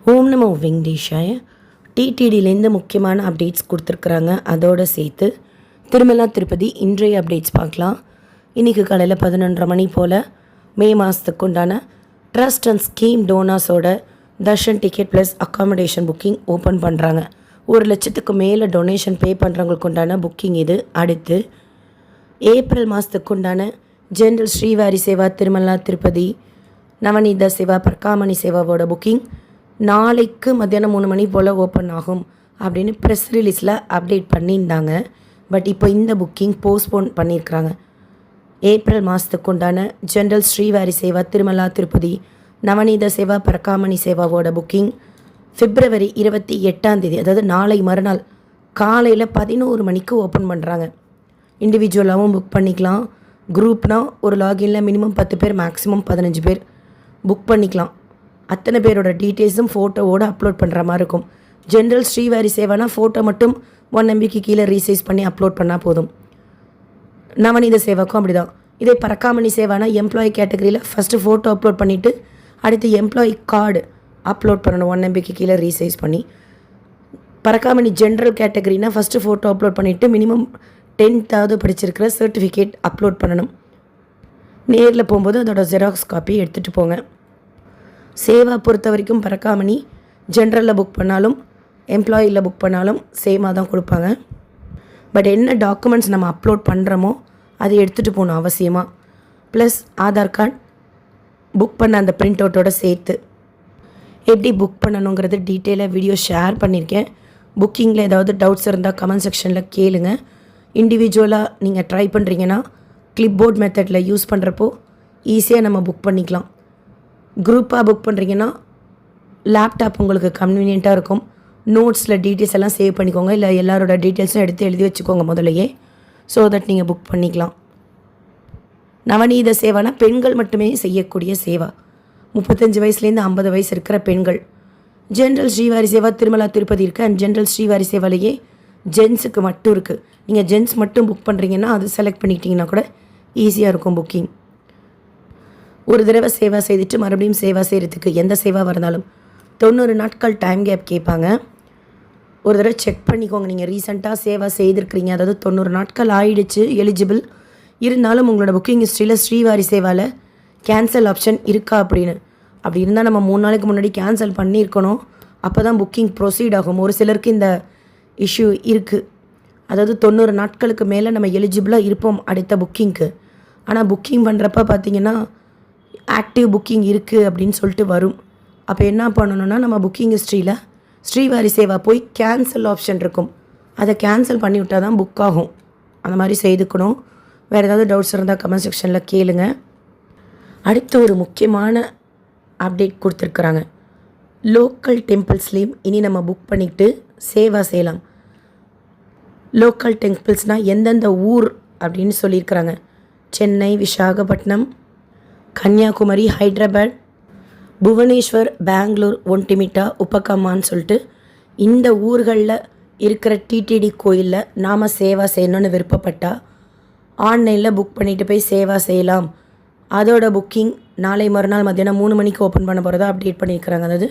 ஓம் நமோ வெங்கடேஷாய. டிடிடிலேருந்து முக்கியமான அப்டேட்ஸ் கொடுத்துருக்குறாங்க. அதோடு சேர்த்து திருமலா திருப்பதி இன்றைய அப்டேட்ஸ் பார்க்கலாம். இன்றைக்கி காலையில் 11:30 மணி போல் மே மாதத்துக்கு உண்டான ட்ரஸ்ட் அண்ட் ஸ்கீம் டோனாஸோட darshan ticket plus accommodation booking open பண்ணுறாங்க. 1,00,000க்கு மேலே டொனேஷன் பே பண்ணுறவங்களுக்கு உண்டான புக்கிங் இது. அடுத்து ஏப்ரல் மாதத்துக்கு உண்டான ஜென்ரல் ஸ்ரீவாரி சேவா திருமலா திருப்பதி நவநீத சேவா பிரகாமணி சேவாவோட புக்கிங் நாளைக்கு மத்தியானம் 3 மணி போல் ஓப்பன் ஆகும் அப்படின்னு ப்ரெஸ் ரிலீஸில் அப்டேட் பண்ணியிருந்தாங்க. பட் இப்போ இந்த புக்கிங் போஸ்ட்போன் பண்ணியிருக்கிறாங்க. ஏப்ரல் மாதத்துக்கு உண்டான ஜென்ரல் ஸ்ரீவாரி சேவா திருமலா திருப்பதி நவநீத சேவா பிரகாமணி சேவாவோட புக்கிங் பிப்ரவரி 28 அதாவது நாளை மறுநாள் காலையில் 11 மணிக்கு ஓப்பன் பண்ணுறாங்க. இண்டிவிஜுவலாகவும் புக் பண்ணிக்கலாம். குரூப்னால் ஒரு லாகின்ல மினிமம் 10 பேர், மேக்ஸிமம் 15 பேர் புக் பண்ணிக்கலாம். அத்தனை பேரோட டீட்டெயில்ஸும் ஃபோட்டோவோடு அப்லோட் பண்ணுற மாதிரி இருக்கும். ஜென்ரல் ஸ்ரீவாரி சேவானா ஃபோட்டோ மட்டும் 1 MBக்கு கீழே ரீசைஸ் பண்ணி அப்லோட் பண்ணால் போதும். நவநீத சேவாக்கும் அப்படி தான். இதே பரக்காமணி சேவானா எம்ப்ளாயி கேட்டகரியில் ஃபஸ்ட்டு ஃபோட்டோ அப்லோட் பண்ணிவிட்டு அடுத்து எம்ப்ளாயி கார்டு அப்லோட் பண்ணணும் 1 MBக்கு கீழே ரீசைஸ் பண்ணி. பரக்காமணி ஜென்ரல் கேட்டகரினா ஃபஸ்ட்டு ஃபோட்டோ அப்லோட் பண்ணிவிட்டு மினிமம் 10th படிச்சிருக்கிற சர்டிஃபிகேட் அப்லோட் பண்ணணும். நேரில் போகும்போது அதோட ஜெராக்ஸ் காப்பி எடுத்துகிட்டு போங்க. சேவா பொறுத்த வரைக்கும் பரக்காமணி ஜென்ரலில் புக் பண்ணாலும் எம்ப்ளாயியில் புக் பண்ணாலும் சேமாக தான் கொடுப்பாங்க. பட் என்ன டாக்குமெண்ட்ஸ் நம்ம அப்லோட் பண்ணுறோமோ அதை எடுத்துகிட்டு போகணும் அவசியமாக. ப்ளஸ் ஆதார் கார்டு புக் பண்ண அந்த பிரிண்ட் அவுட்டோட சேர்த்து. எப்படி புக் பண்ணணுங்கிறது டீட்டெயிலாக வீடியோ ஷேர் பண்ணியிருக்கேன். புக்கிங்கில் ஏதாவது டவுட்ஸ் இருந்தால் கமெண்ட் செக்ஷனில் கேளுங்க. இண்டிவிஜுவலாக நீங்கள் ட்ரை பண்ணுறீங்கன்னா கிளிப்போர்ட் மெத்தடில் யூஸ் பண்ணுறப்போ ஈஸியாக நம்ம புக் பண்ணிக்கலாம். குரூப்பாக புக் பண்ணுறீங்கன்னா லேப்டாப் உங்களுக்கு கன்வீனியண்ட்டாக இருக்கும். நோட்ஸில் டீட்டெயில்ஸ் எல்லாம் சேவ் பண்ணிக்கோங்க. இல்லை எல்லாரோட டீட்டெயில்ஸும் எடுத்து எழுதி வச்சுக்கோங்க முதலையே. ஸோ தட் நீங்கள் புக் பண்ணிக்கலாம். நவநீத சேவானா பெண்கள் மட்டுமே செய்யக்கூடிய சேவா. 35 வயசுலேருந்து 50 வயசு இருக்கிற பெண்கள். ஜென்ரல் ஸ்ரீவாரி சேவா திருமலா திருப்பதி இருக்குது. அண்ட் ஜென்ரல் ஸ்ரீவாரி சேவாலேயே ஜென்ஸுக்கு மட்டும் இருக்குது. நீங்கள் ஜென்ஸ் மட்டும் புக் பண்ணுறீங்கன்னா அது செலக்ட் பண்ணிக்கிட்டிங்கன்னா கூட ஈஸியாக இருக்கும் புக்கிங். ஒரு தடவை சேவா செய்துட்டு மறுபடியும் சேவா செய்கிறதுக்கு எந்த சேவாவாக இருந்தாலும் 90 நாட்கள் டைம் கேப் கேட்பாங்க. ஒரு தடவை செக் பண்ணிக்கோங்க. நீங்கள் ரீசெண்டாக சேவா செய்திருக்கிறீங்க, அதாவது 90 நாட்கள் ஆயிடுச்சு எலிஜிபிள் இருந்தாலும் உங்களோட புக்கிங் ஹிஸ்ட்ரியில் ஸ்ரீவாரி சேவாவில் கேன்சல் ஆப்ஷன் இருக்கா அப்படின்னு. அப்படி இருந்தால் நம்ம 3 நாளைக்கு முன்னாடி கேன்சல் பண்ணியிருக்கணும். அப்போ தான் புக்கிங் ப்ரொசீட் ஆகும். ஒரு சிலருக்கு இந்த இஷ்யூ இருக்குது. அதாவது 90 நாட்களுக்கு மேலே நம்ம எலிஜிபிளாக இருப்போம் அடுத்த புக்கிங்க்கு. ஆனால் புக்கிங் பண்ணுறப்ப பார்த்திங்கன்னா ஆக்டிவ் புக்கிங் இருக்குது அப்படின்னு சொல்லிட்டு வரும். அப்போ என்ன பண்ணணுன்னா நம்ம புக்கிங் ஹிஸ்ட்ரியில் ஸ்ரீவாரி சேவா போய் கேன்சல் ஆப்ஷன் இருக்கும். அதை கேன்சல் பண்ணி விட்டால் தான் புக் ஆகும். அந்த மாதிரி செய்துக்கணும். வேறு ஏதாவது டவுட்ஸ் இருந்தால் கமெண்ட் செக்ஷனில் கேளுங்க. அடுத்து ஒரு முக்கியமான அப்டேட் கொடுத்துருக்குறாங்க. லோக்கல் டெம்பிள்ஸ்லேயும் இனி நம்ம புக் பண்ணிவிட்டு சேவா செய்யலாம். லோக்கல் டெம்பிள்ஸ்னால் எந்தெந்த ஊர் அப்படின்னு சொல்லியிருக்கிறாங்க. சென்னை, விசாகப்பட்டினம், கன்னியாகுமரி, ஹைதராபாத், புவனேஸ்வர், பெங்களூர், ஒன்டிமிட்டா, உப்பகம்மான்னு சொல்லிட்டு இந்த ஊர்களில் இருக்கிற டிடிடி கோயிலில் நாம் சேவா செய்யணும்னு விருப்பப்பட்டால் ஆன்லைனில் புக் பண்ணிவிட்டு போய் சேவா செய்யலாம். அதோட புக்கிங் நாளை மறுநாள் மத்தியானம் 3 மணிக்கு ஓப்பன் பண்ண போகிறதா அப்டேட் பண்ணியிருக்கிறாங்க. அதாவது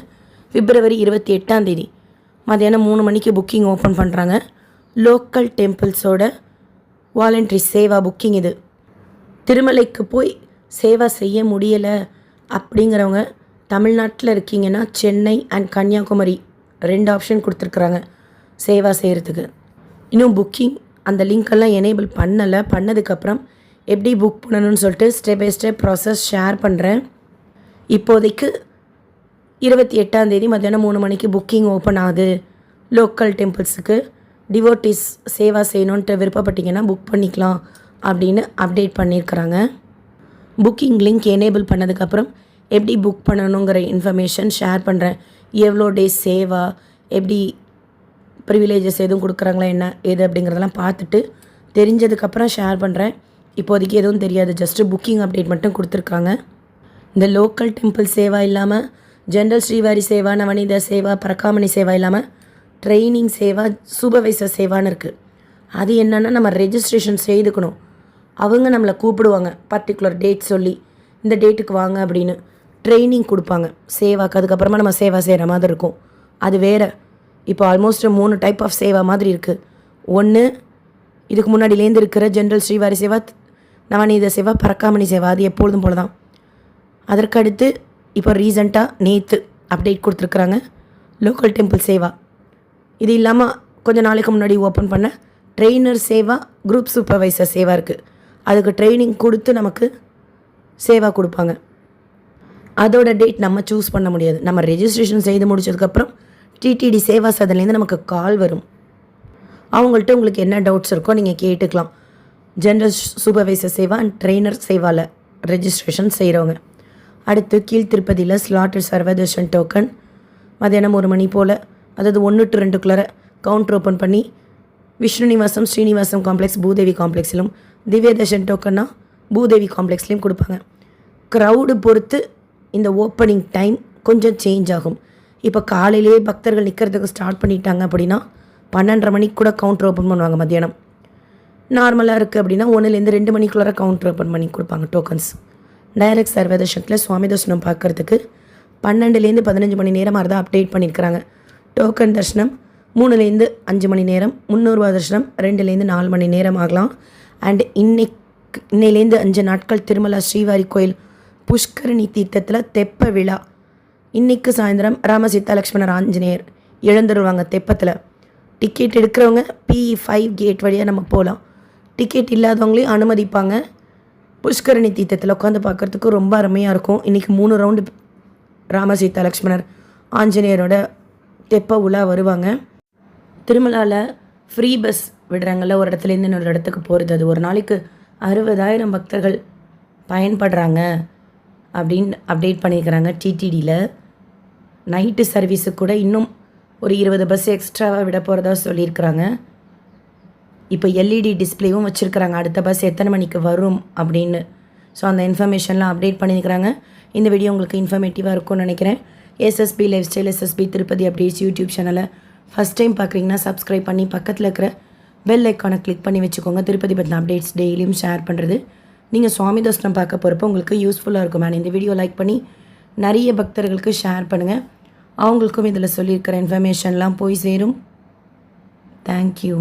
பிப்ரவரி 28 மத்தியானம் 3 மணிக்கு புக்கிங் ஓப்பன் பண்ணுறாங்க. லோக்கல் டெம்பிள்ஸோட வாலண்டரி சேவா புக்கிங் இது. திருமலைக்கு போய் சேவா செய்ய முடியலை அப்படிங்கிறவங்க தமிழ்நாட்டில் இருக்கீங்கன்னா சென்னை அண்ட் கன்னியாகுமரி 2 ஆப்ஷன் கொடுத்துருக்குறாங்க சேவா செய்கிறதுக்கு. இன்னும் புக்கிங் அந்த லிங்க்கெல்லாம் எனேபிள் பண்ணலை. பண்ணதுக்கப்புறம் எப்படி புக் பண்ணணும்னு சொல்லிட்டு step by step process share பண்ணுறேன். இப்போதைக்கு 28 மத்தியானம் 3 மணிக்கு புக்கிங் ஓப்பன் ஆகுது. லோக்கல் டெம்பிள்ஸுக்கு டிவோட்டிஸ் சேவா செய்யணுன்ட்டு விருப்பப்பட்டீங்கன்னா புக் பண்ணிக்கலாம் அப்படின்னு அப்டேட் பண்ணியிருக்கிறாங்க. புக்கிங் லிங்க் எனேபிள் பண்ணதுக்கப்புறம் எப்படி புக் பண்ணணுங்கிற இன்ஃபர்மேஷன் ஷேர் பண்ணுறேன். எவ்வளோ டேஸ் சேவா, எப்படி ப்ரிவிலேஜஸ் எதுவும் கொடுக்குறாங்களா என்ன ஏது அப்படிங்கிறதெல்லாம் பார்த்துட்டு தெரிஞ்சதுக்கப்புறம் ஷேர் பண்ணுறேன். இப்போதைக்கு எதுவும் தெரியாது. ஜஸ்ட்டு புக்கிங் அப்டேட் மட்டும் கொடுத்துருக்காங்க. இந்த லோக்கல் டெம்பிள் சேவா இல்லாமல் ஜென்ரல் ஸ்ரீவாரி சேவா, நவநீத சேவா, பரக்காமணி சேவா இல்லாமல் ட்ரைனிங் சேவா, சூப்பர்வைசர் சேவான்னு இருக்குது. அது என்னென்னா நம்ம ரெஜிஸ்ட்ரேஷன் செய்துக்கணும். அவங்க நம்மளை கூப்பிடுவாங்க பர்டிகுலர் டேட் சொல்லி, இந்த டேட்டுக்கு வாங்க அப்படின்னு. ட்ரைனிங் கொடுப்பாங்க சேவாக்கு. அதுக்கப்புறமா நம்ம சேவா செய்கிற மாதிரி இருக்கும். அது வேறு. இப்போ ஆல்மோஸ்ட் 3 டைப் ஆஃப் சேவா மாதிரி இருக்குது. ஒன்று இதுக்கு முன்னாடியிலேருந்து இருக்கிற ஜென்ரல் ஸ்ரீவாரி சேவா, நவநீத சேவா, பரக்காமணி சேவா, அது எப்பொழுதும் போல தான். அதற்கடுத்து இப்போ ரீசண்டாக நேற்று அப்டேட் கொடுத்துருக்குறாங்க லோக்கல் டெம்பிள் சேவா. இது இல்லாமல் கொஞ்சம் நாளைக்கு முன்னாடி ஓப்பன் பண்ண trainer Seva, group supervisor Seva இருக்குது. அதுக்கு ட்ரைனிங் கொடுத்து நமக்கு சேவா கொடுப்பாங்க. அதோட டேட் நம்ம சூஸ் பண்ண முடியாது. நம்ம ரெஜிஸ்ட்ரேஷன் செய்து முடிச்சதுக்கப்புறம் டிடிடி சேவா சதன்லேருந்து நமக்கு கால் வரும். அவங்கள்ட்ட உங்களுக்கு என்ன டவுட்ஸ் இருக்கோ நீங்கள் கேட்டுக்கலாம். General supervisor seva and trainer சேவாவில் ரெஜிஸ்ட்ரேஷன் செய்கிறவங்க. அடுத்து கீழ் திருப்பதியில் ஸ்லாட்டர் சர்வதர்ஷன் டோக்கன் மதியானம் 1 மணி போல், அதாவது 1 to 2 கவுண்டர் ஓப்பன் பண்ணி விஷ்ணு நிவாசம், ஸ்ரீனிவாசம் காம்ப்ளெக்ஸ், பூதேவி காம்ப்ளெக்ஸிலும், திவ்ய தர்ஷன் டோக்கன்னா பூதேவி காம்ப்ளெக்ஸ்லேயும் கொடுப்பாங்க. க்ரௌடு பொறுத்து இந்த ஓப்பனிங் டைம் கொஞ்சம் சேஞ்ச் ஆகும். இப்போ காலையிலேயே பக்தர்கள் நிற்கிறதுக்கு ஸ்டார்ட் பண்ணிட்டாங்க அப்படின்னா 12:30 மணிக்கு கூட கவுண்டர் ஓப்பன் பண்ணுவாங்க. மத்தியானம் நார்மலாக இருக்குது அப்படின்னா 1லேருந்து 2 மணிக்குள்ளார கவுண்டர் ஓப்பன் பண்ணி கொடுப்பாங்க டோக்கன்ஸ். டைரக்ட் சர்வதர்ஷனில் சுவாமி தரிசனம் பார்க்குறதுக்கு 12லேருந்து 15 மணி நேரம் மாதிரி தான் அப்டேட் பண்ணியிருக்கிறாங்க. டோக்கன் தரிசனம் 3லேருந்து 5 மணி நேரம், 300 ரூபா தரிசனம் 2லேருந்து 4 மணி நேரம் ஆகலாம். அண்ட் இன்னையிலேருந்து 5 நாட்கள் திருமலா ஸ்ரீவாரி கோயில் புஷ்கரணி தீர்த்தத்தில் தெப்ப விழா. இன்றைக்கு சாயந்தரம் ராமசீதா லக்ஷ்மணர் ஆஞ்சநேயர் எழுந்துருவாங்க தெப்பத்தில். டிக்கெட் எடுக்கிறவங்க P5 கேட் வழியாக நம்ம போகலாம். டிக்கெட் இல்லாதவங்களையும் அனுமதிப்பாங்க. புஷ்கரணி தீர்த்தத்தில் உட்காந்து பார்க்குறதுக்கு ரொம்ப அருமையாக இருக்கும். இன்றைக்கி 3 ரவுண்டு ராமசீதா லக்ஷ்மணர் ஆஞ்சநேயரோட தெப்ப உலா வருவாங்க. திருமலாவில் ஃப்ரீ பஸ் விடுறாங்கள்ல, ஒரு இடத்துலேருந்து இன்னொரு இடத்துக்கு போகிறது. அது ஒரு நாளைக்கு 60,000 பக்தர்கள் பயன்படுறாங்க அப்படின்னு அப்டேட் பண்ணியிருக்கிறாங்க டிடிடியில். நைட்டு சர்வீஸுக்கு கூட இன்னும் ஒரு 20 பஸ் எக்ஸ்ட்ராவாக விட போகிறதா சொல்லியிருக்கிறாங்க. இப்போ எல்இடி டிஸ்பிளேவும் வச்சுருக்கிறாங்க அடுத்த பஸ் எத்தனை மணிக்கு வரும் அப்படின்னு. ஸோ அந்த இன்ஃபர்மேஷன்லாம் அப்டேட் பண்ணியிருக்கிறாங்க. இந்த வீடியோ உங்களுக்கு இன்ஃபர்மேட்டிவாக இருக்கும்னு நினைக்கிறேன். SSP lifestyle, SSP Tirupati updates YouTube சேனலை ஃபஸ்ட் டைம் பார்க்குறீங்கன்னா சப்ஸ்கிரைப் பண்ணி பக்கத்தில் இருக்கிற பெல் ஐக்கானை கிளிக் பண்ணி வச்சுக்கோங்க. திருப்பதி பற்றின அப்டேட்ஸ் டெய்லியும் ஷேர் பண்ணுறது நீங்கள் சுவாமி தரிசனம் பார்க்க போகிறப்போ உங்களுக்கு யூஸ்ஃபுல்லாக இருக்கும். மேன் இந்த வீடியோ லைக் பண்ணி நிறைய பக்தர்களுக்கு ஷேர் பண்ணுங்கள். அவங்களுக்கும் இதில் சொல்லியிருக்கிற இன்ஃபர்மேஷன்லாம் போய் சேரும். தேங்க்யூ.